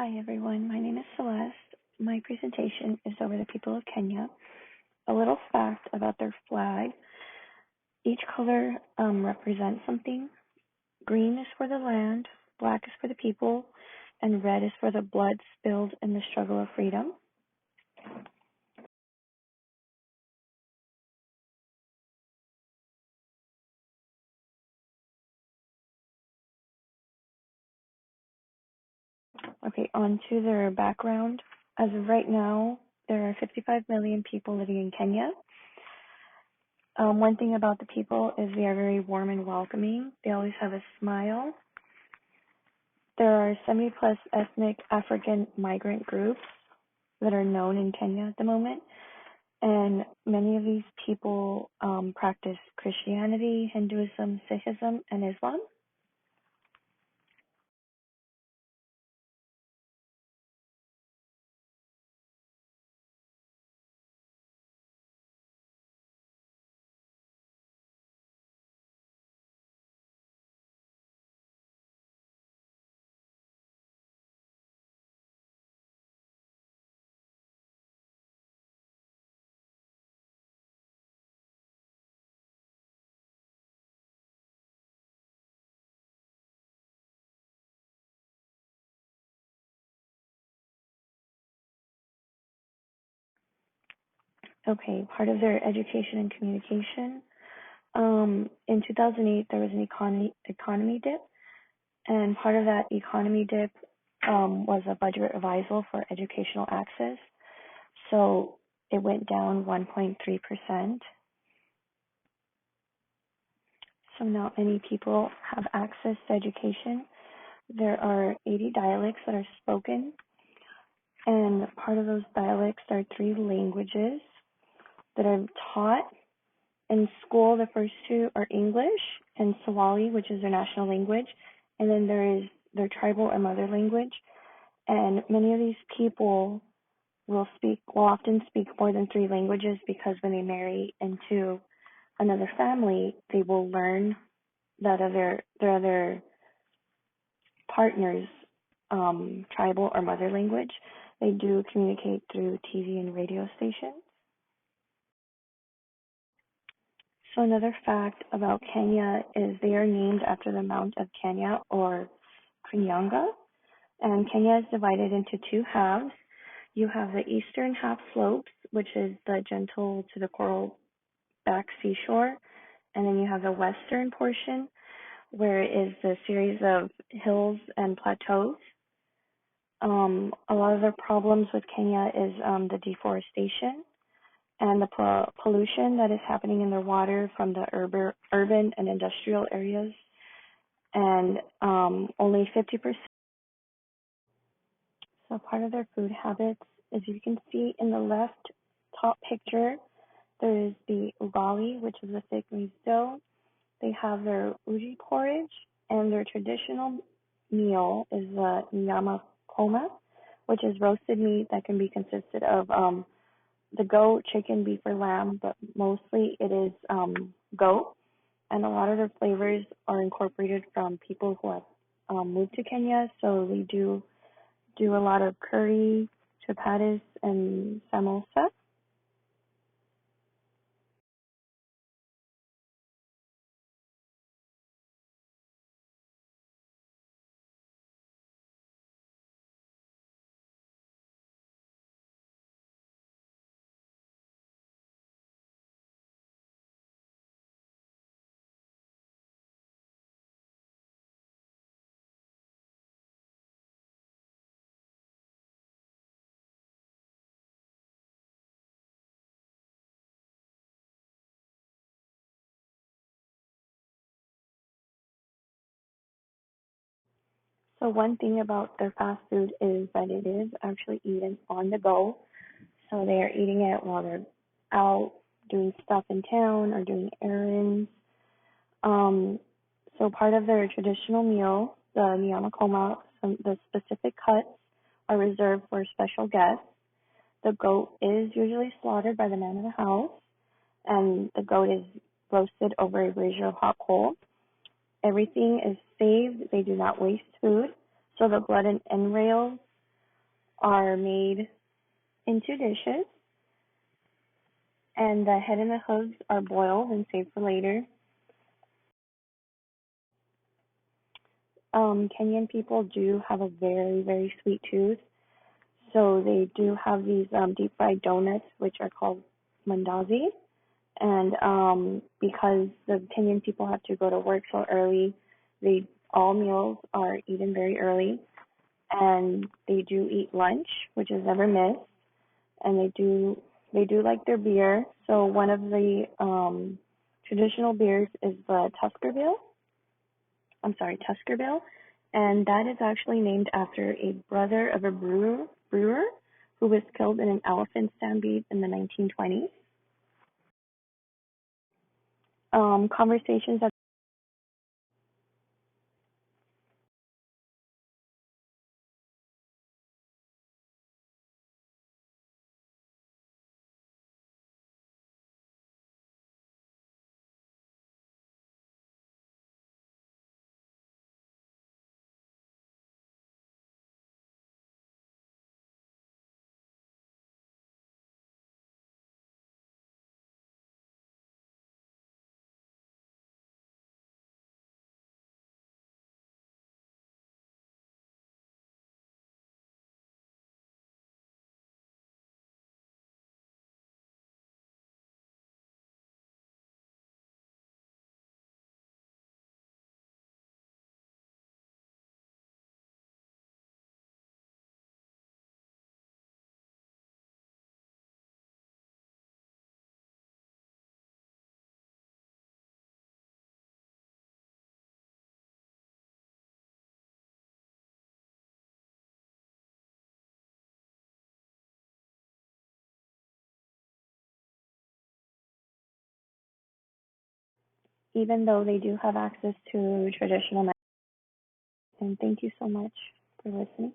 Hi everyone, my name is Celeste. My presentation is over the people of Kenya. A little fact about their flag. Each color represents something. Green is for the land, black is for the people, and red is for the blood spilled in the struggle of freedom. Okay, on to their background. As of right now, there are 55 million people living in Kenya. One thing about the people is they are very warm and welcoming. They always have a smile. There are 70 plus ethnic African migrant groups that are known in Kenya at the moment, and many of these people practice Christianity, Hinduism, Sikhism, and Islam. Okay, part of their education and communication. In 2008, there was an economy dip, and part of that economy dip was a budget revisal for educational access. So it went down 1.3%. So not many people have access to education. There are 80 dialects that are spoken, and part of those dialects are three languages that are taught in school. The first two are English and Swahili, which is their national language, and then there is their tribal or mother language. And many of these people will often speak more than three languages because when they marry into another family, they will learn their other partner's tribal or mother language. They do communicate through TV and radio stations. So another fact about Kenya is they are named after the Mount of Kenya or Kinyanga. And Kenya is divided into two halves. You have the eastern half slopes, which is the gentle to the coral back seashore. And then you have the western portion, where it is the series of hills and plateaus. A lot of the problems with Kenya is the deforestation and the pollution that is happening in the water from the urban and industrial areas. And only 50%. So part of their food habits, as you can see in the left top picture, there is the ugali, which is a thick maize dough. They have their uji porridge, and their traditional meal is the nyama koma, which is roasted meat that can be consisted of the goat, chicken, beef, or lamb, but mostly it is goat. And a lot of their flavors are incorporated from people who have moved to Kenya, so we do a lot of curry, chapatis, and samosa. So one thing about their fast food is that it is actually eaten on the go. So they are eating it while they're out doing stuff in town or doing errands. Um, so part of their traditional meal, the nyama koma, the specific cuts are reserved for special guests. The goat is usually slaughtered by the man of the house, and the goat is roasted over a brazier of hot coal. Everything is saved. They do not waste food. So the blood and entrails are made into dishes, and the head and the hooves are boiled and saved for later. Kenyan people do have a very, very sweet tooth, so they do have these deep fried donuts, which are called mandazi. And because the Kenyan people have to go to work so early, they all meals are eaten very early, and they do eat lunch, which is never missed, and they do like their beer. So one of the traditional beers is the Tuskerville. I'm sorry, Tuskerville, and that is actually named after a brother of a brewer who was killed in an elephant stampede in the 1920s. Conversations that even though they do have access to traditional medicine. And thank you so much for listening.